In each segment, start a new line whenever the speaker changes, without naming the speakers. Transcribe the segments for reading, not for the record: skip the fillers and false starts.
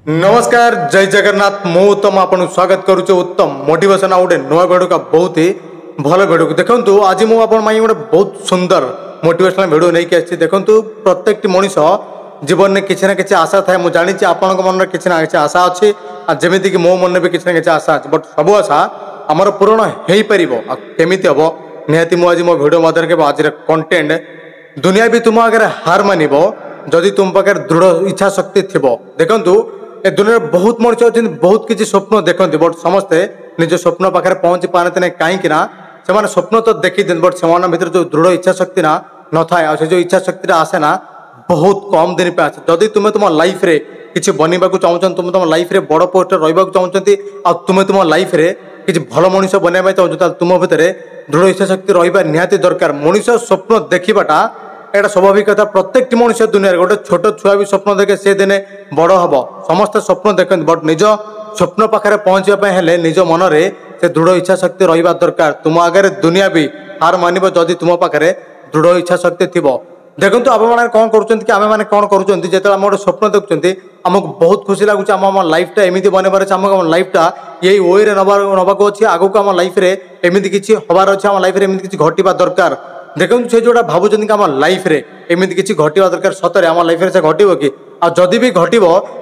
नमस्कार जय जगन्नाथ मु उत्तम आपन स्वागत करुचे उत्तम मोटिवेशन आ गोटे नुआ भिडियो का बहुत ही भल भिडियो देखु आज मुझे गोटे बहुत सुंदर मोटिवेशनल भिडियो नहीं आसी देखु प्रत्येक मनीष जीवन में किसी ना किसी आशा थाए मुझे जानी आपण मन में किसी ना किसी आशा अच्छी जमीक मो मन में भी किसी ना किसी आशा अच्छे बट सब आशा आमर पूरण हो पार केमी हम निहाती मुझे मो भिडियो मध्य आज कंटेंट दुनिया भी तुम आगे हार मान जदि तुम पाखे दृढ़ इच्छा शक्ति थी देखु ए दुनिया बहुत मनुष्य अच्छे बहुत किसी स्वप्न देखते बट समस्ते निज स्वप्न पाखे पहुंची पारती ना कहीं से स्वप्न तो देखी दिन बट से भर जो दृढ़ इच्छा शक्ति ना न था जो इच्छा शक्ति आसे ना बहुत कम दिन पे आसे जदि तुम्हें तुम लाइफ रे किसी बनवा चाहूँ तुम तुम लाइफ रे बड़ पोस्ट रहा चाहते तुम्हें तुम लाइफ रे किसी भल मनीष बनवा चाहूँ तुम भितर दृढ़ इच्छा शक्ति रहा निहाती दरकार मनीष स्वप्न देखा एटा स्वाभाविक कथा प्रत्येक मनुष्य दुनिया गोटे छोट छुआ भी स्वप्न देखे से दिने बड़ हम समस्त स्वप्न देखते बट निज स्वप्न पाखे पहुँचापी निज मन में से दृढ़ इच्छा शक्ति रहा दरकार तुम आगे दुनिया भी हार मान जदि तुम पाखे दृढ़ इच्छा शक्ति थी देखो आप कौन करें कौन कर गोटे स्वप्न देखुं आमको बहुत खुशी लगुच आम लाइफटा एमती बनबार अच्छे आम लाइफटा यही ओए नवाक अच्छे आगक आम लाइफ एमती किसी हबार अच्छे आम लाइफ एमती किसी घटवा दरकार देखो से जोड़ा भावुं कि आम लाइफ रे एमती किसी घटवा दरकार सतरे आम लाइफ से घटो कि आदि भी घट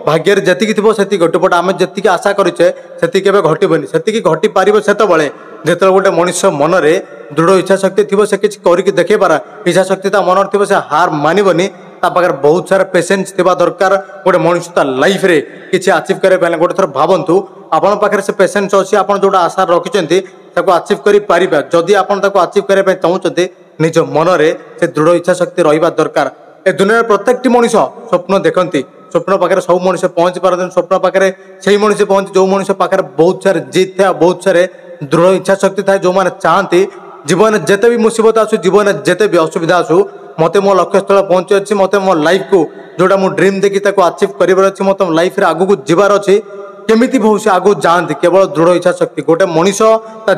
भाग्य जी थी से घट बट आम जी आशा करें से घटबनी से घटी पार से जो गोटे मनीष मन में दृढ़ इच्छा शक्ति थी से किसी करके देखे पारा इच्छा शक्ति मन थी से हार मानवनी पाखे बहुत सारा पेसेंस थी दरकार गोटे मनीष लाइफ रे किसी अचिव करने गोटे थर भावतु आपण पाखे से पेसेंस अच्छी आप जो आशा रखिंट अचिव कर जदि आप अचिव करने चाहते निज मन में से दृढ़ इच्छा शक्ति रहा दरकार ए दुनिया प्रत्येक मनीष स्वप्न देखती स्वप्न पाखे सब मनीष पहुंची पारती स्वप्न पाखे से मनीष पहुंची जो मनीष पाखे बहुत सारे जीत था बहुत सारे दृढ़ इच्छा शक्ति था जो मैंने चाहती जीवन जिते भी मुसीबत आसू जीवन जिते भी असुविधा आसू मत मो लक्ष्यस्थल पहुंची अच्छी मत मो लाइफ को जोटा मु ड्रीम देखी अचिव कर मत लाइफ आगू जीवार अच्छी केमिति बहुत से आगू जाती केवल दृढ़ इच्छा शक्ति गोटे मनीष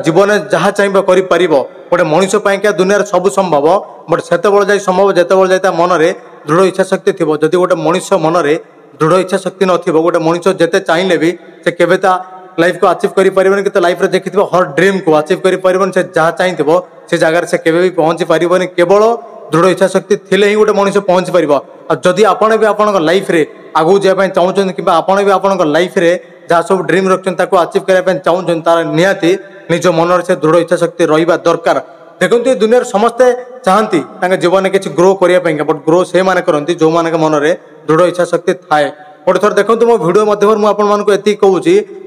जीवन जहाँ चाहिए कर गोटे मनीष क्या दुनिया सब संभव बट से संभव जिते जाए मन में दृढ़ इच्छा शक्ति थी जदि गोटे मनीष मन में दृढ़ इच्छा शक्ति नथिबो गोटे मनीष जिते चाहिए भी से केवे लाइफ को अचिव कर लाइफ में देखी हर ड्रीम को अचिव कर से जहाँ चाहिए से जगह से केवे भी पहुंची पारन केवल दृढ़ इच्छा शक्ति थिले ही गोटे मनीष पहुंची पार जदि आपण भी आप लाइफ रे आगू जावाई चाहूँ कि आपण भी आप लाइफ रे जहाँ सब ड्रीम रखते अचिव करने चाहूँ तार निहाती निज मन से दृढ़ इच्छा शक्ति रहा दरकार देखो ये दुनिया समस्ते चाहती जीवन में किसी ग्रो करने बट ग्रो से माने करती जो मान मन में दृढ़ इच्छा शक्ति थाए गोटे थर देखो मो भिडियो मध्यम मुझे कहूँ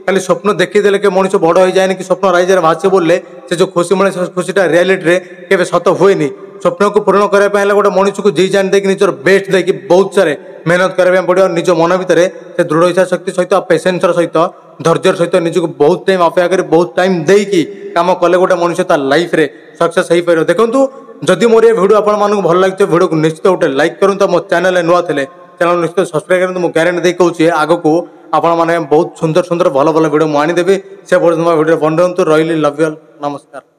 खाली स्वप्न देखीदे कि मनीष बड़ हो जाए कि स्वप्न राइज भाषे बोले से जो खुशी मिले से खुशीटा रियलिटी के सत हुए स्वप्न को पूरण करने गोटे मनीष को जी जान देकी निजर बेस्ट देकी बहुत सारे मेहनत करने पड़ो निज मन भितर से दृढ़ इच्छा शक्ति सहित पेसेन्स सहित धैर्य सहित निजक बहुत टाइम अपेक्षा कर बहुत टाइम देकी काम कले गोटे मनीष लाइफ रे सक्सेस हो पार देखो जदि मोर ये भिडियो आपको भल लगे भिडियो को निश्चित गोटे लाइक करूँ मो चैनल नुआ थे चैनल निश्चित सब्सक्राइब करूँ मुझे ग्यारंटी दे कहूँ आग को आपण बहुत सुंदर सुंदर भल भल भिडियो मुझे आनीदेवी से भिडियो बन रही लव यू ऑल नमस्कार।